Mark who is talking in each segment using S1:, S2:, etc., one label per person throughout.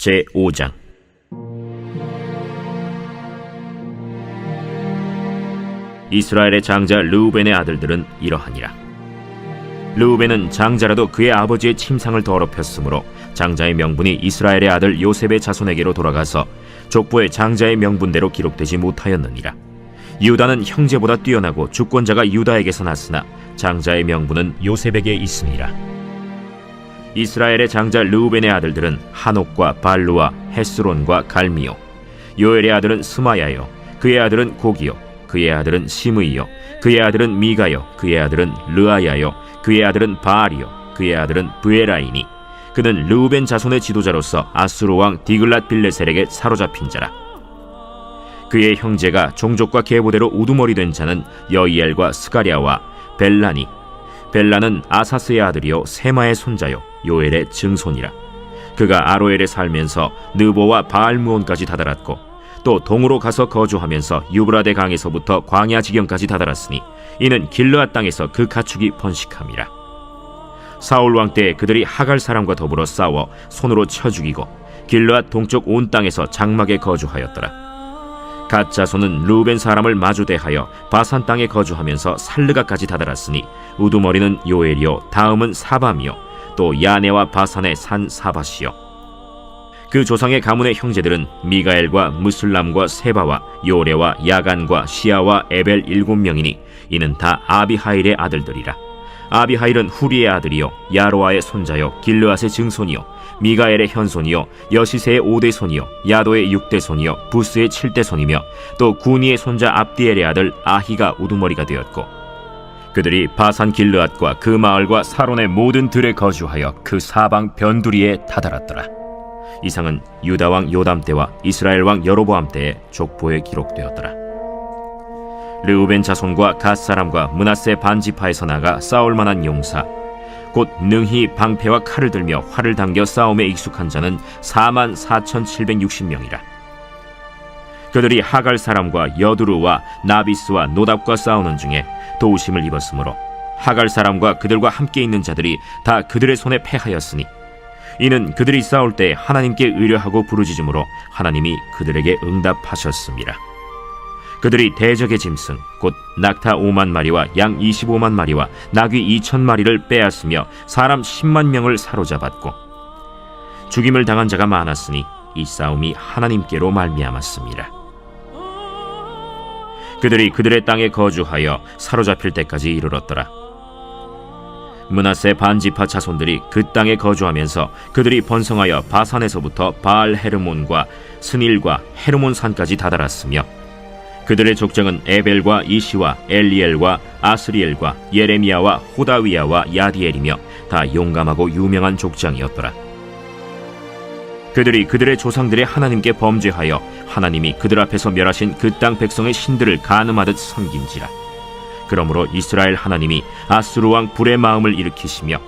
S1: 제5장. 이스라엘의 장자 르우벤의 아들들은 이러하니라. 르우벤은 장자라도 그의 아버지의 침상을 더럽혔으므로 장자의 명분이 이스라엘의 아들 요셉의 자손에게로 돌아가서 족보의 장자의 명분대로 기록되지 못하였느니라. 유다는 형제보다 뛰어나고 주권자가 유다에게서 났으나 장자의 명분은 요셉에게 있으니라. 이스라엘의 장자 르우벤의 아들들은 한옥과 발루와 헤스론과 갈미요. 요엘의 아들은 스마야요. 그의 아들은 고기요. 그의 아들은 시므이요. 그의 아들은 미가요. 그의 아들은 르아야요. 그의 아들은 바알이요. 그의 아들은 브에라이니. 그는 르우벤 자손의 지도자로서 아수르 왕 디글랏 빌레셀에게 사로잡힌 자라. 그의 형제가 종족과 계보대로 우두머리 된 자는 여이엘과 스가랴와 벨라니. 벨라는 아사스의 아들이요 세마의 손자요 요엘의 증손이라. 그가 아로엘에 살면서 느보와 바알무온까지 다다랐고 또 동으로 가서 거주하면서 유브라데 강에서부터 광야 지경까지 다다랐으니 이는 길르앗 땅에서 그 가축이 번식함이라. 사울 왕 때에 그들이 하갈 사람과 더불어 싸워 손으로 쳐 죽이고 길르앗 동쪽 온 땅에서 장막에 거주하였더라. 갓 자손은 르우벤 사람을 마주대하여 바산 땅에 거주하면서 살르가까지 다다랐으니 우두머리는 요엘이요 다음은 사밤이요 또 야네와 바산의 산 사밧이요. 그 조상의 가문의 형제들은 미가엘과 무슬람과 세바와 요레와 야간과 시아와 에벨 7명이니 이는 다 아비하일의 아들들이라. 아비하일은 후리의 아들이요 야로아의 손자요 길르앗의 증손이요 미가엘의 현손이요 여시세의 5대 손이요 야도의 6대 손이요 부스의 7대 손이며 또 구니의 손자 압디엘의 아들 아히가 우두머리가 되었고 그들이 바산 길르앗과 그 마을과 사론의 모든 들에 거주하여 그 사방 변두리에 다다랐더라. 이상은 유다 왕 요담 때와 이스라엘 왕 여로보암 때의 족보에 기록되었더라. 르우벤 자손과 갓 사람과 므낫세 반지파에서 나가 싸울 만한 용사 곧 능히 방패와 칼을 들며 활을 당겨 싸움에 익숙한 자는 44,760명이라. 그들이 하갈 사람과 여두루와 나비스와 노답과 싸우는 중에 도우심을 입었으므로 하갈 사람과 그들과 함께 있는 자들이 다 그들의 손에 패하였으니 이는 그들이 싸울 때 하나님께 의뢰하고 부르짖음으로 하나님이 그들에게 응답하셨습니다. 그들이 대적의 짐승 곧 낙타 5만 마리와 양 25만 마리와 나귀 2천 마리를 빼앗으며 사람 10만 명을 사로잡았고 죽임을 당한 자가 많았으니 이 싸움이 하나님께로 말미암았습니다. 그들이 그들의 땅에 거주하여 사로잡힐 때까지 이르렀더라. 므낫세 반지파 자손들이 그 땅에 거주하면서 그들이 번성하여 바산에서부터 바알 헤르몬과 스닐과 헤르몬 산까지 다다랐으며 그들의 족장은 에벨과 이시와 엘리엘과 아스리엘과 예레미야와 호다위야와 야디엘이며 다 용감하고 유명한 족장이었더라. 그들이 그들의 조상들의 하나님께 범죄하여 하나님이 그들 앞에서 멸하신 그 땅 백성의 신들을 간음하듯 섬긴지라. 그러므로 이스라엘 하나님이 아수르 왕 불의 마음을 일으키시며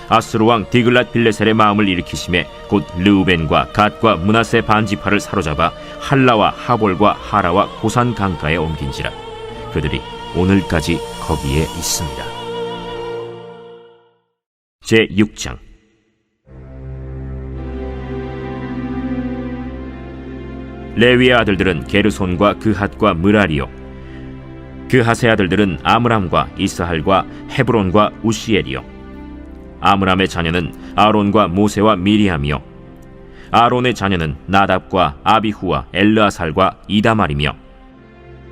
S1: 아수르 왕 디글랏 빌레셀의 마음을 일으키심에 곧 르우벤과 갓과 므낫세 반지파를 사로잡아 할라와 하볼과 하라와 고산 강가에 옮긴지라. 그들이 오늘까지 거기에 있습니다. 제6장. 레위의 아들들은 게르손과 그핫과 므라리요. 그핫의 아들들은 아므람과 이스할과 헤브론과 우시엘이요. 아므람의 자녀는 아론과 모세와 미리암이요. 아론의 자녀는 나답과 아비후와 엘르아살과 이다말이며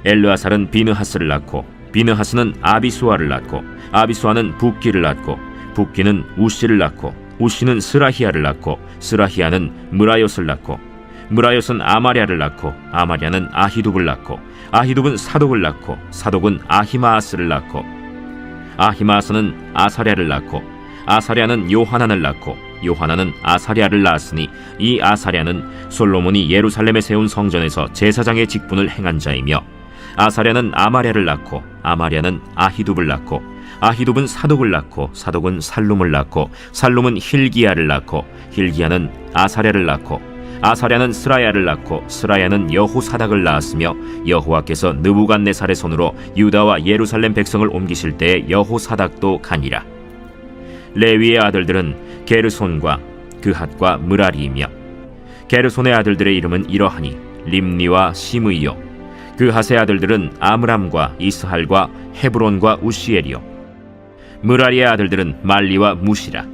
S1: 엘르아살은 비느하스를 낳고 비느하스는 아비수아를 낳고 아비수아는 붓기를 낳고 붓기는 우시를 낳고 우시는 스라히야를 낳고 스라히야는 므라요스를 낳고 므라요스는 아마랴를 낳고 아마랴는 아히둡을 낳고 아히둡은 사독을 낳고 사독은 아히마아스를 낳고 아히마아스는 아사랴를 낳고 아사랴는 요하난을 낳고 요하난은 아사랴를 낳았으니 이 아사랴는 솔로몬이 예루살렘에 세운 성전에서 제사장의 직분을 행한 자이며 아사랴는 아마랴를 낳고 아마랴는 아히둡을 낳고 아히둡은 사독을 낳고 사독은 살룸을 낳고 살룸은 힐기야를 낳고 힐기야는 아사랴를 낳고 아사랴는 스라야를 낳고 스라야는 여호사닥을 낳았으며 여호와께서 느부갓네살의 손으로 유다와 예루살렘 백성을 옮기실 때에 여호사닥도 가니라. 레위의 아들들은 게르손과 그핫과 므라리이며 게르손의 아들들의 이름은 이러하니 림니와 시므이요. 그 핫의 아들들은 아므람과 이스할과 헤브론과 우시엘이요. 므라리의 아들들은 말리와 무시라.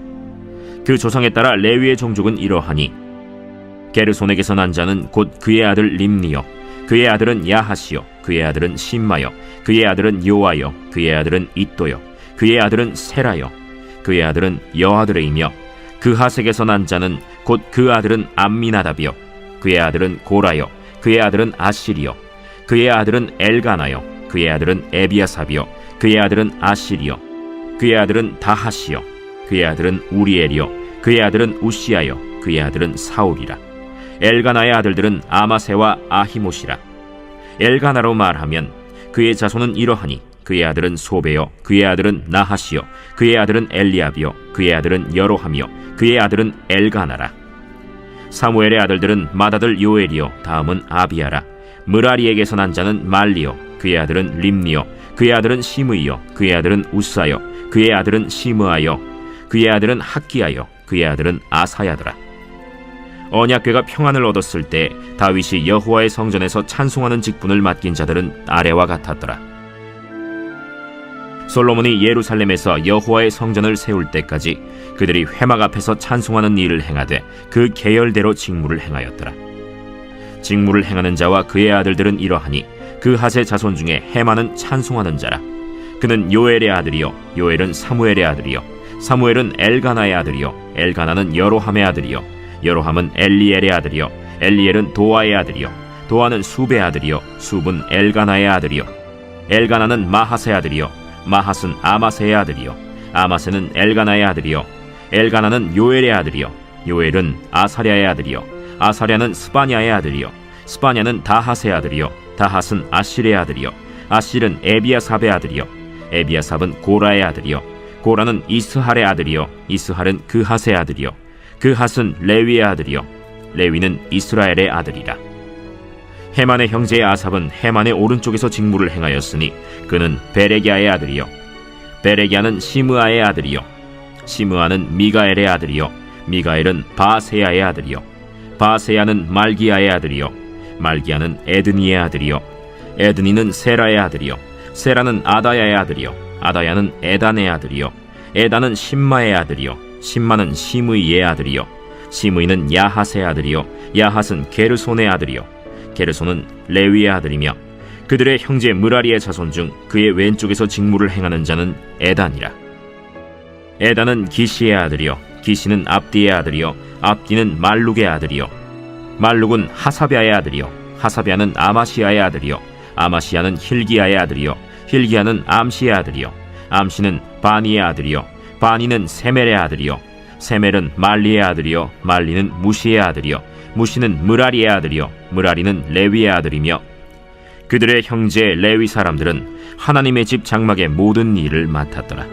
S1: 그 조상에 따라 레위의 종족은 이러하니 게르손에게서 난 자는 곧 그의 아들 림니요. 그의 아들은 야하시요. 그의 아들은 심마요. 그의 아들은 요아요. 그의 아들은 이또요. 그의 아들은 세라요. 그의 아들은 여아들이며 그 핫에게서 난 자는 곧 그 아들은 암미나답이요. 그의 아들은 고라요. 그의 아들은 아실이요. 그의 아들은 엘가나요. 그의 아들은 에비아삽이요. 그의 아들은 아실이요. 그의 아들은 다하시요. 그의 아들은 우리엘이요. 그의 아들은 우시아요. 그의 아들은 사울이라. 엘가나의 아들들은 아마세와 아히못이라. 엘가나로 말하면 그의 자손은 이러하니 그의 아들은 소베요. 그의 아들은 나하시요. 그의 아들은 엘리압이요. 그의 아들은 여로함이요. 그의 아들은 엘가나라. 사무엘의 아들들은 맏아들 요엘이요. 다음은 아비야라. 므라리에게서 난 자는 말리요. 그의 아들은 림니요. 그의 아들은 시므이요. 그의 아들은 우사요. 그의 아들은 시므아요. 그의 아들은 학기야요. 그의 아들은 아사야더라. 언약궤가 평안을 얻었을 때 다윗이 여호와의 성전에서 찬송하는 직분을 맡긴 자들은 아래와 같았더라. 솔로몬이 예루살렘에서 여호와의 성전을 세울 때까지 그들이 회막 앞에서 찬송하는 일을 행하되 그 계열대로 직무를 행하였더라. 직무를 행하는 자와 그의 아들들은 이러하니 그 핫의 자손 중에 헤만은 찬송하는 자라. 그는 요엘의 아들이요. 요엘은 사무엘의 아들이요. 사무엘은 엘가나의 아들이요. 엘가나는 여로함의 아들이요. 여로함은 엘리엘의 아들이요. 엘리엘은 도아의 아들이요. 도아는 숲의 아들이요. 숲은 엘가나의 아들이요. 엘가나는 마핫의 아들이요. 마핫은 아마세의 아들이요. 아마세는 엘가나의 아들이요. 엘가나는 요엘의 아들이요. 요엘은 아사랴의 아들이요. 아사랴는 스바냐의 아들이요. 스바냐는 다핫의 아들이요. 다핫은 아실의 아들이요. 아실은 에비아삽의 아들이요. 에비아삽은 고라의 아들이요. 고라는 이스할의 아들이요. 이스할은 그 핫의 아들이요. 그 핫은 레위의 아들이요. 레위는 이스라엘의 아들이라. 헤만의 형제의 아삽은 헤만의 오른쪽에서 직무를 행하였으니 그는 베레기야의 아들이요. 베레기야는 시므아의 아들이요. 시므아는 미가엘의 아들이요. 미가엘은 바세야의 아들이요. 바세야는 말기야의 아들이요. 말기야는 에드니의 아들이요. 에드니는 세라의 아들이요. 세라는 아다야의 아들이요. 아다야는 에단의 아들이요. 에단은 심마의 아들이요. 심마는 시므이의 아들이요. 시므이는 야핫의 아들이요. 야핫은 게르손의 아들이요. 게르손은 레위의 아들이며 그들의 형제 므라리의 자손 중 그의 왼쪽에서 직무를 행하는 자는 에단이라. 에단은 기시의 아들이요. 기시는 압디의 아들이요. 압디는 말룩의 아들이요. 말룩은 하사비아의 아들이요. 하사비아는 아마시아의 아들이요. 아마시아는 힐기야의 아들이요. 힐기야는 암시의 아들이요. 암시는 바니의 아들이요. 바니는 세멜의 아들이요. 세멜은 말리의 아들이요. 말리는 무시의 아들이요. 무시는 므라리의 아들이요. 므라리는 레위의 아들이며 그들의 형제 레위 사람들은 하나님의 집 장막의 모든 일을 맡았더라.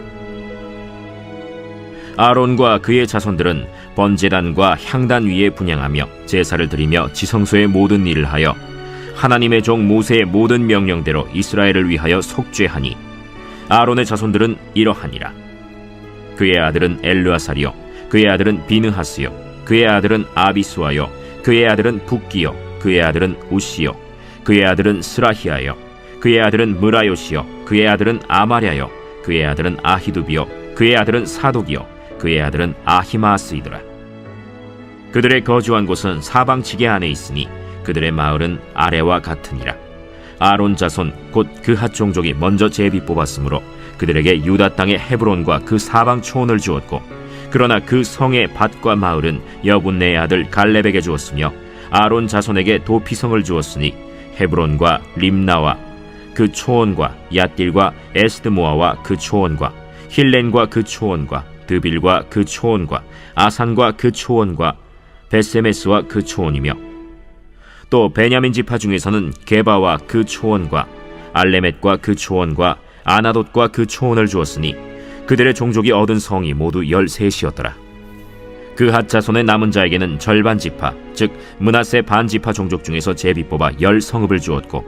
S1: 아론과 그의 자손들은 번제단과 향단 위에 분향하며 제사를 드리며 지성소의 모든 일을 하여 하나님의 종 모세의 모든 명령대로 이스라엘을 위하여 속죄하니 아론의 자손들은 이러하니라. 그의 아들은 엘르아살이요. 그의 아들은 비느하스요. 그의 아들은 아비수아요. 그의 아들은 붓기요. 그의 아들은 우시요. 그의 아들은 스라히아요. 그의 아들은 므라요시요. 그의 아들은 아마랴요. 그의 아들은 아히두비요. 그의 아들은 사독이요. 그의 아들은 아히마스이더라. 그들의 거주한 곳은 사방지게 안에 있으니 그들의 마을은 아래와 같으니라. 아론 자손 곧 그 핫 종족이 먼저 제비 뽑았으므로 그들에게 유다 땅의 헤브론과 그 사방 초원을 주었고 그러나 그 성의 밭과 마을은 여분네의 아들 갈렙에게 주었으며 아론 자손에게 도피성을 주었으니 헤브론과 림나와 그 초원과 얏길과 에스드모아와 그 초원과 힐렌과 그 초원과 드빌과 그 초원과 아산과 그 초원과 베세메스와 그 초원이며 또 베냐민 지파 중에서는 게바와 그 초원과 알레멧과 그 초원과 아나돗과 그 초원을 주었으니 그들의 종족이 얻은 성이 모두 13이었더라. 그 핫 자손의 남은 자에게는 절반 지파 즉 므낫세 반 지파 종족 중에서 제비 뽑아 10성읍을 주었고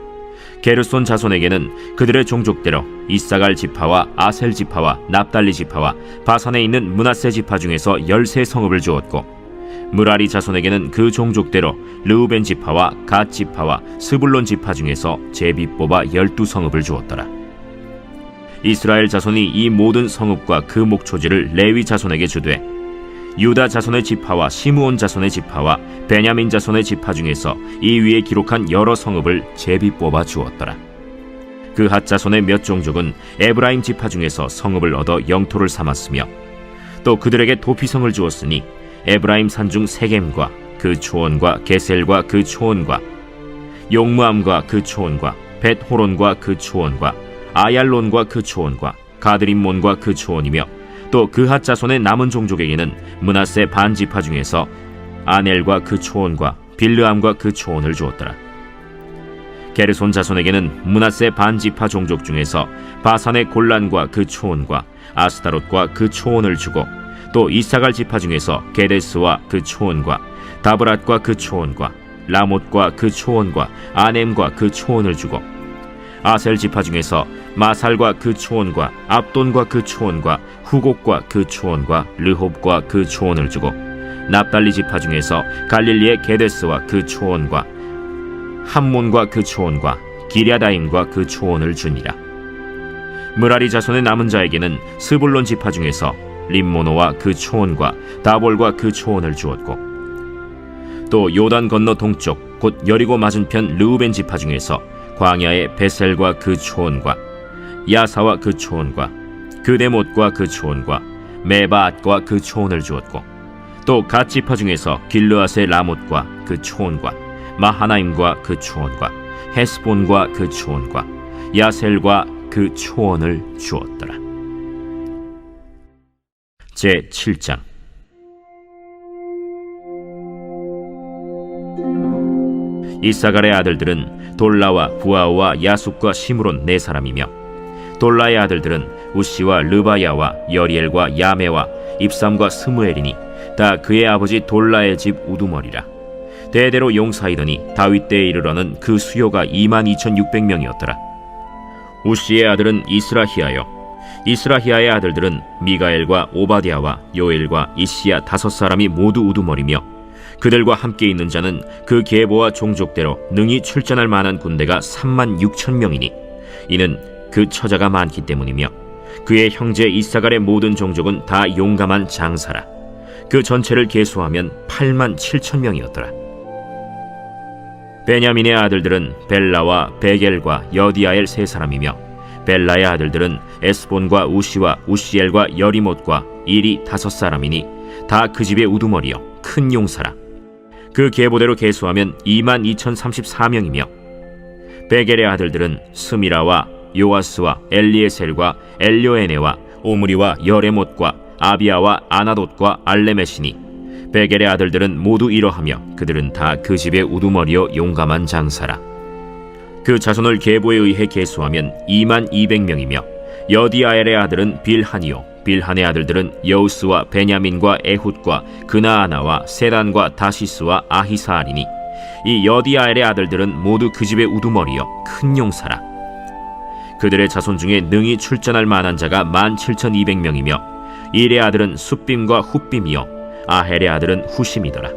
S1: 게르손 자손에게는 그들의 종족대로 이사갈 지파와 아셀 지파와 납달리 지파와 바산에 있는 므낫세 지파 중에서 13성읍을 주었고 므라리 자손에게는 그 종족대로 르우벤 지파와 갓 지파와 스불론 지파 중에서 제비 뽑아 12성읍을 주었더라. 이스라엘 자손이 이 모든 성읍과 그 목초지를 레위 자손에게 주되 유다 자손의 지파와 시므온 자손의 지파와 베냐민 자손의 지파 중에서 이 위에 기록한 여러 성읍을 제비 뽑아 주었더라. 그 핫 자손의 몇 종족은 에브라임 지파 중에서 성읍을 얻어 영토를 삼았으며 또 그들에게 도피성을 주었으니 에브라임 산중 세겜과 그 초원과 게셀과 그 초원과 용무암과 그 초원과 벳호론과 그 초원과 아얄론과 그 초원과 가드림몬과 그 초원이며 또 그핫 자손의 남은 종족에게는 므낫세 반 지파 중에서 아넬과 그 초원과 빌르암과 그 초원을 주었더라. 게르손 자손에게는 므낫세 반 지파 종족 중에서 바산의 골란과 그 초원과 아스타롯과 그 초원을 주고 또 이사갈 지파 중에서 게데스와 그 초원과 다브랏과 그 초원과 라못과 그 초원과 아넴과 그 초원을 주고 아셀 지파 중에서 마살과 그 초원과 압돈과 그 초원과 후곡과 그 초원과 르홉과 그 초원을 주고 납달리 지파 중에서 갈릴리의 게데스와 그 초원과 함몬과 그 초원과 기랴다임과 그 초원을 주니라. 므라리 자손의 남은 자에게는 스불론 지파 중에서 림모노와 그 초원과 다볼과 그 초원을 주었고 또 요단 건너 동쪽 곧 여리고 맞은편 르우벤 지파 중에서 광야의 베셀과 그 초원과 야사와 그 초원과 그데못과 그 초원과 메바앗과 그 초원을 주었고 또 갓 지파 중에서 길르앗의 라못과 그 초원과 마하나임과 그 초원과 헤스본과 그 초원과 야셀과 그 초원을 주었더라. 제7장. 이사갈의 아들들은 돌라와 부아우와 야숫과 시므론 네 사람이며 돌라의 아들들은 우시와 르바야와 여리엘과 야메와 입삼과 스무엘이니 다 그의 아버지 돌라의 집 우두머리라. 대대로 용사이더니 다윗 때에 이르러는 그 수요가 22,600명이었더라. 우시의 아들은 이스라히야요 이스라히야의 아들들은 미가엘과 오바댜와 요엘과 이시야 5사람이 모두 우두머리며 그들과 함께 있는 자는 그 계보와 종족대로 능히 출전할 만한 군대가 36,000명이니 이는 그 처자가 많기 때문이며 그의 형제 이사갈의 모든 종족은 다 용감한 장사라. 그 전체를 계수하면 87,000명이었더라. 베냐민의 아들들은 벨라와 베겔과 여디아엘 3사람이며 벨라의 아들들은 에스본과 우시와 우시엘과 여리못과 일이 5사람이니 다 그 집의 우두머리요 큰 용사라. 그 계보대로 계수하면 22,034명이며 베겔의 아들들은 스미라와 요아스와 엘리에셀과 엘료에네와 오므리와 여레못과 아비아와 아나돗과 알레메시니 베겔의 아들들은 모두 이러하며 그들은 다 그 집의 우두머리요 용감한 장사라. 그 자손을 계보에 의해 계수하면 22,200명이며 여디아엘의 아들은 빌하니요 빌한의 아들들은 여우스와 베냐민과 에훗과 그나아나와 세단과 다시스와 아히사알이니 이 여디아엘의 아들들은 모두 그 집의 우두머리요 큰 용사라. 그들의 자손 중에 능히 출전할 만한 자가 17,200명이며 일의 아들은 숫빔과 훗빔이요 아헬의 아들은 후심이더라.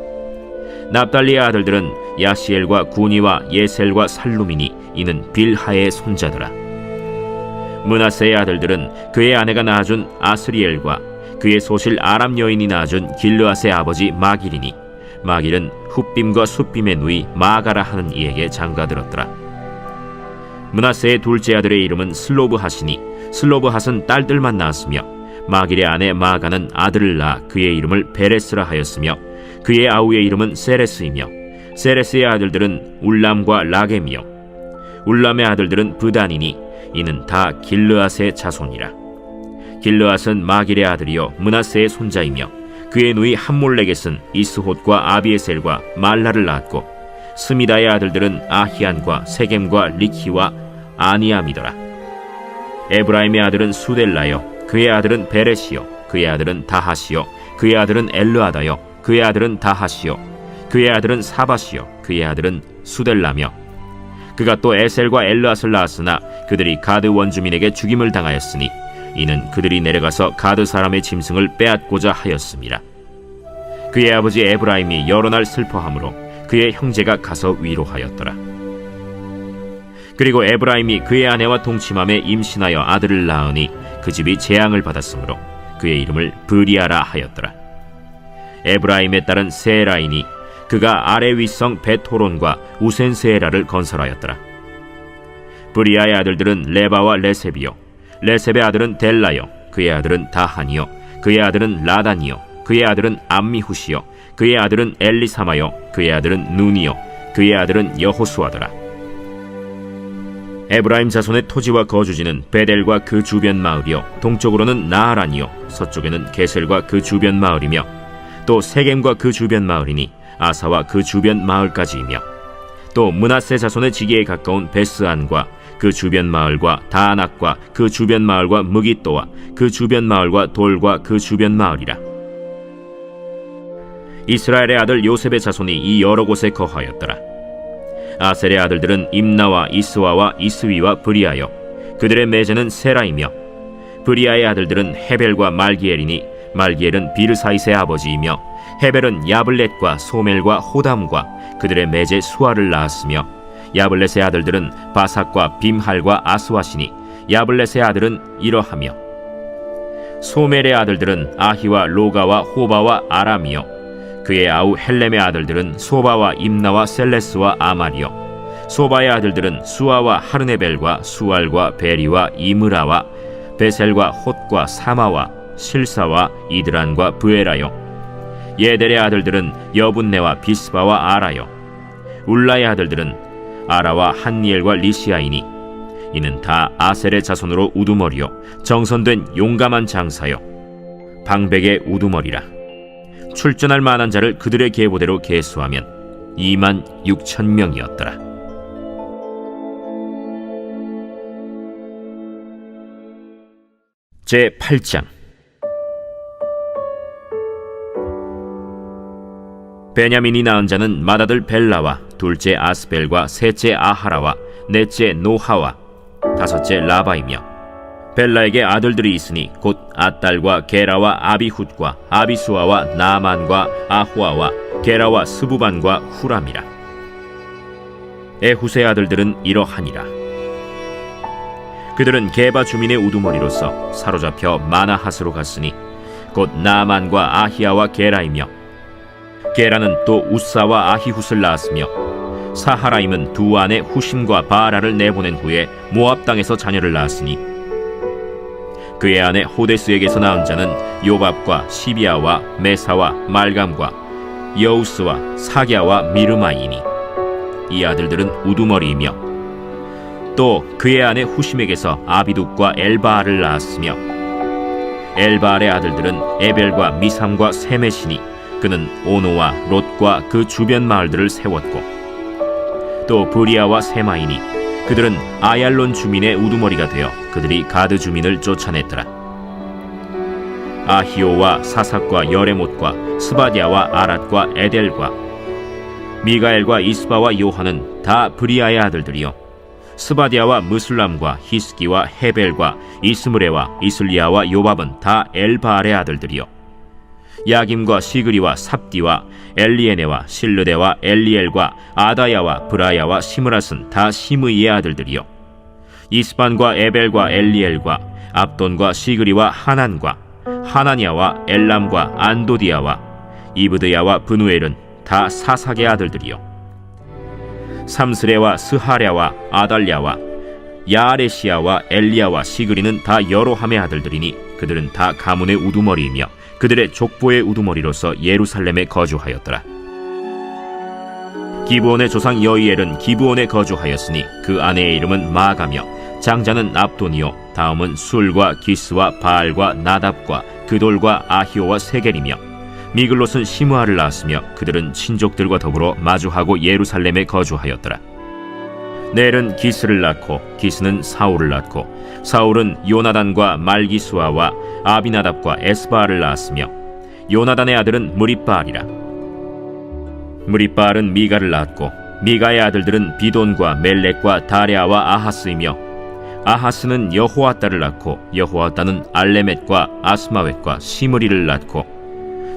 S1: 납달리의 아들들은 야시엘과 구니와 예셀과 살룸이니 이는 빌하의 손자더라. 므낫세의 아들들은 그의 아내가 낳아준 아스리엘과 그의 소실 아람 여인이 낳아준 길르앗의 아버지 마길이니 마길은 훗빔과 숫빔의 누이 마가라 하는 이에게 장가들었더라. 므낫세의 둘째 아들의 이름은 슬로브핫이니 슬로브핫은 딸들만 낳았으며 마길의 아내 마가는 아들을 낳아 그의 이름을 베레스라 하였으며 그의 아우의 이름은 세레스이며 세레스의 아들들은 울람과 라겜이요 울람의 아들들은 브단이니 이는 다 길르앗의 자손이라. 길르앗은 마길의 아들이요 므낫세의 손자이며 그의 누이 함몰레겟은 이스톳과 아비에셀과 말라를 낳았고 스미다의 아들들은 아히안과 세겜과 리키와 아니암이더라. 에브라임의 아들은 수델라요 그의 아들은 베레시요 그의 아들은 다하시요 그의 아들은 엘르아다요 그의 아들은 다하시요 그의 아들은 사바시요 그의 아들은 수델라며 그가 또 에셀과 엘르앗을 낳았으나 그들이 가드 원주민에게 죽임을 당하였으니 이는 그들이 내려가서 가드 사람의 짐승을 빼앗고자 하였음이라. 그의 아버지 에브라임이 여러 날 슬퍼하므로 그의 형제가 가서 위로하였더라. 그리고 에브라임이 그의 아내와 동침함에 임신하여 아들을 낳으니 그 집이 재앙을 받았으므로 그의 이름을 브리아라 하였더라. 에브라임의 딸은 세라이니 그가 아래 윗성 벳호론과 우센세라를 건설하였더라. 브리아의 아들들은 레바와 레셉이요, 레셉의 아들은 델라요, 그의 아들은 다한이요, 그의 아들은 라단이요, 그의 아들은 암미후시요, 그의 아들은 엘리사마요, 그의 아들은 눈이요, 그의 아들은 여호수아더라. 에브라임 자손의 토지와 거주지는 베델과 그 주변 마을이요, 동쪽으로는 나하란이요, 서쪽에는 게셀과 그 주변 마을이며, 또 세겜과 그 주변 마을이니 아사와 그 주변 마을까지이며, 또 므낫세 자손의 지기에 가까운 베스안과 그 주변 마을과 다낙과 그 주변 마을과 무깃도와 그 주변 마을과 돌과 그 주변 마을이라. 이스라엘의 아들 요셉의 자손이 이 여러 곳에 거하였더라. 아셀의 아들들은 임나와 이스와와 이스위와 브리아요, 그들의 매제는 세라이며, 브리아의 아들들은 헤벨과 말기엘이니 말기엘은 비르사이스의 아버지이며, 헤벨은 야블렛과 소멜과 호담과 그들의 매제 수아를 낳았으며, 야블렛의 아들들은 바삭과 빔할과 아스와시니 야블렛의 아들은 이러하며, 소멜의 아들들은 아히와 로가와 호바와 아람이요, 그의 아우 헬렘의 아들들은 소바와 임나와 셀레스와 아말이요, 소바의 아들들은 수아와 하르네벨과 수알과 베리와 이므라와 베셀과 톳과 사마와 실사와 이드란과 브에라요, 예델의 아들들은 여분네와 비스바와 아라요, 울라의 아들들은 아라와 한니엘과 리시아이니 이는 다 아셀의 자손으로 우두머리요, 정선된 용감한 장사요, 방백의 우두머리라. 출전할 만한 자를 그들의 계보대로 계수하면 26,000명이었더라. 제8장. 베냐민이 낳은 자는 맏아들 벨라와 둘째 아스벨과 셋째 아하라와 넷째 노하와 다섯째 라바이며, 벨라에게 아들들이 있으니 곧 아딸과 게라와 아비훗과 아비수아와 나만과 아후아와 게라와 스부반과 후람이라. 에훗의 아들들은 이러하니라. 그들은 게바 주민의 우두머리로서 사로잡혀 마나핫으로 갔으니 곧 나만과 아히야와 게라이며, 게라는 또 우사와 아히훗을 낳았으며, 사하라임은 두 아내 후심과 바라를 내보낸 후에 모압 땅에서 자녀를 낳았으니, 그의 아내 호데스에게서 낳은 자는 요밥과 시비아와 메사와 말감과 여우스와 사갸와 미르마이니 이 아들들은 우두머리이며, 또 그의 아내 후심에게서 아비둑과 엘바알을 낳았으며, 엘바알의 아들들은 에벨과 미삼과 세메시니 그는 오노와 롯과 그 주변 마을들을 세웠고, 또 브리아와 세마이니 그들은 아얄론 주민의 우두머리가 되어 그들이 가드 주민을 쫓아냈더라. 아히오와 사삭과 여레못과 스바디아와 아랏과 에델과 미가엘과 이스바와 요한은 다 브리아의 아들들이요, 스바디아와 무슬람과 히스기와 헤벨과 이스므레와 이슬리아와 요밥은 다 엘바알의 아들들이요, 야김과 시그리와 삽디와 엘리에네와 실르데와 엘리엘과 아다야와 브라야와 시므랏은 다 시므이의 아들들이요, 이스반과 에벨과 엘리엘과 압돈과 시그리와 하난과 하나니아와 엘람과 안도디아와 이브드야와 브누엘은 다 사삭의 아들들이요, 삼스레와 스하랴와 아달랴와 야아레시아와 엘리야와 시그리는 다 여로함의 아들들이니 그들은 다 가문의 우두머리이며 그들의 족보의 우두머리로서 예루살렘에 거주하였더라. 기브온의 조상 여이엘은 기브온에 거주하였으니 그 아내의 이름은 마가며, 장자는 압돈이요, 다음은 술과 기스와 바알과 나답과 그돌과 아히오와 세겔이며, 미글롯은 시므아를 낳았으며 그들은 친족들과 더불어 마주하고 예루살렘에 거주하였더라. 넬은 기스를 낳고 기스는 사울을 낳고 사울은 요나단과 말기수아와 아비나답과 에스바알을 낳았으며, 요나단의 아들은 무리바알이라. 무리바알은 미가를 낳았고 미가의 아들들은 비돈과 멜렉과 다레아와 아하스이며, 아하스는 여호아따를 낳고 여호아따는 알레멧과 아스마웻과 시므리를 낳고,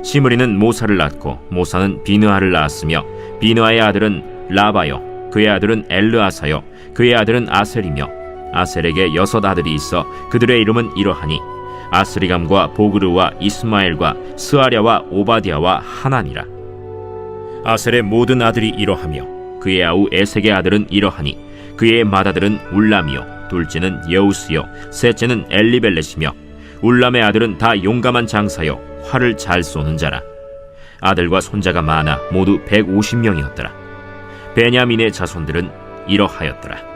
S1: 시므리는 모사를 낳고 모사는 비느하를 낳았으며 비느하의 아들은 라바요 그의 아들은 엘르아사요 그의 아들은 아셀이며 아셀에게 6 아들이 있어 그들의 이름은 이러하니 아스리감과 보그르와 이스마엘과 스아랴와 오바디아와 하나니라. 아셀의 모든 아들이 이러하며 그의 아우 에색의 아들은 이러하니 그의 맏아들은 울람이요 둘째는 여우스요 셋째는 엘리벨렛이며 울람의 아들은 다 용감한 장사요 활을 잘 쏘는 자라. 아들과 손자가 많아 모두 150명이었더라. 베냐민의 자손들은 이러하였더라.